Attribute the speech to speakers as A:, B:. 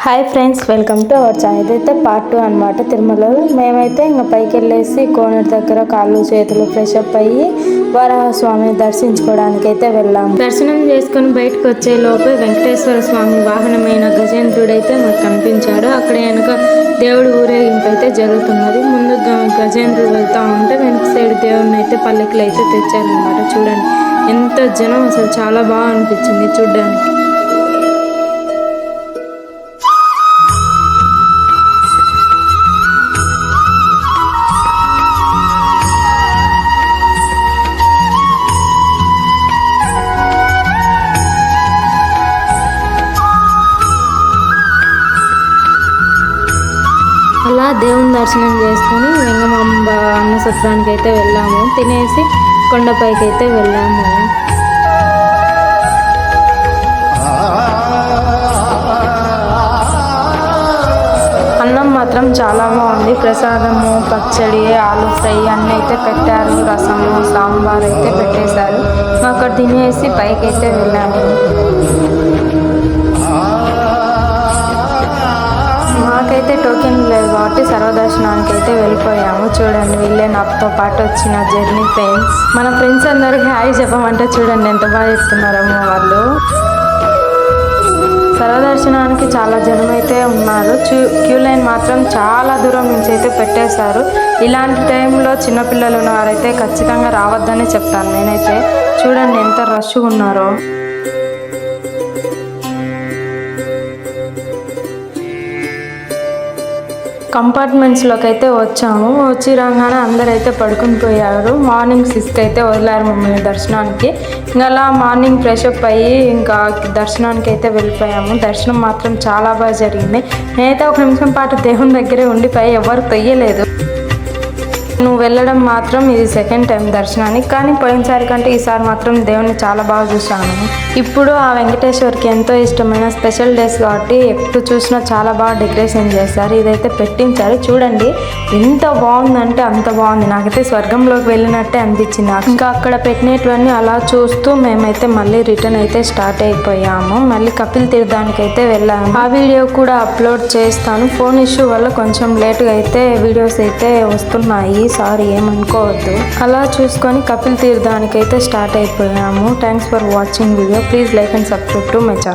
A: Hi friends, welcome to our channel. ఇదైతే part 2 అనమాట. తిరుమలలో మేమైతే ఇంకా పైకి వెళ్ళేసి కోనేరు దగ్గర కాళ్ళు చేతులు ఫ్రెష్ అప్ అయ్యి వరాహస్వామిని దర్శించుకోవడానికి అయితే వెళ్ళాము. దర్శనం చేసుకుని బయటకు వచ్చే లోపే వెంకటేశ్వర స్వామి వాహనమైన గజేంద్రుడైతే మాకు కనిపించాడు. అక్కడ వెనక దేవుడు ఊరేగింపు అయితే జరుగుతున్నది. ముందు గజేంద్రుడు వెళ్తా ఉంటే వెనక సైడ్ దేవుడిని అయితే పల్లకిలు అయితే తెచ్చారనమాట. చూడండి ఎంత జనం, అసలు చాలా బాగా అనిపించింది చూడ్డానికి. అలా దేవుని దర్శనం చేసుకొని వెంగమాంబ అన్నసత్రానికి అయితే వెళ్ళాము. తినేసి కొండపైకి అయితే వెళ్ళాము. అన్నం మాత్రం చాలా బాగుంది. ప్రసాదము, పచ్చడి, ఆలు ఫ్రై అన్నీ అయితే పెట్టారు. రసము, సాంబార్ అయితే పెట్టేశారు. అక్కడ తినేసి పైకి అయితే వెళ్ళాము. మాకైతే టోకెన్ లేదు కాబట్టి సర్వదర్శనానికి అయితే వెళ్ళిపోయాము. చూడండి, వీళ్ళే నాతో పాటు వచ్చిన జర్నీ ఫ్రెండ్స్. మన ఫ్రెండ్స్ అందరికి హాయ్ చెప్పమంటే చూడండి ఎంత బాగా చెప్తున్నారేమో వాళ్ళు. సర్వదర్శనానికి చాలా జనం అయితే ఉన్నారు. క్యూ లైన్ మాత్రం చాలా దూరం నుంచి అయితే పెట్టేశారు. ఇలాంటి టైంలో చిన్నపిల్లలు ఉన్నవారైతే ఖచ్చితంగా రావద్దని చెప్తాను నేనైతే. చూడండి ఎంత రష్గా ఉన్నారో. కంపార్ట్మెంట్స్లోకి అయితే వచ్చాము. వచ్చి రాగానే అందరైతే పడుకుని పోయారు. మార్నింగ్ 6కి అయితే వదిలారు మమ్మల్ని దర్శనానికి. ఇంకా అలా మార్నింగ్ ఫ్రెష్ అప్ అయ్యి ఇంకా దర్శనానికి అయితే వెళ్ళిపోయాము. దర్శనం మాత్రం చాలా బాగా జరిగింది. నేనైతే ఒక నిమిషం పాటు దేవుని దగ్గరే ఉండిపోయి ఎవరు తొయ్యలేదు. నువ్వు వెళ్ళడం మాత్రం ఇది సెకండ్ టైం దర్శనానికి, కానీ పోయినసారి కంటే ఈసారి మాత్రం దేవుని చాలా బాగా చూశాను. ఇప్పుడు ఆ వెంకటేశ్వర్కి ఎంతో ఇష్టమైన స్పెషల్ డేస్ కాబట్టి ఎప్పుడు చూసినా చాలా బాగా డెకరేషన్ చేశారు. ఇదైతే పెట్టించారు. చూడండి ఎంత బాగుందంటే అంత బాగుంది. నాకైతే స్వర్గంలోకి వెళ్ళినట్టే అనిపించింది. ఇంకా అక్కడ పెట్టినటువన్నీ అలా చూస్తూ మేమైతే మళ్ళీ రిటర్న్ అయితే స్టార్ట్ అయిపోయాము. మళ్ళీ కపిల్ తీర్థానికి అయితే వెళ్ళాము. ఆ వీడియో కూడా అప్లోడ్ చేస్తాను. ఫోన్ ఇష్యూ వల్ల కొంచెం లేట్గా అయితే వీడియోస్ అయితే వస్తున్నాయి, సారీ ఏమనుకోవద్దు. అలా చూసుకొని కపిల్ తీర్థానికి అయితే స్టార్ట్ అయిపోయాము. Thanks for watching video. Please like and subscribe to my channel.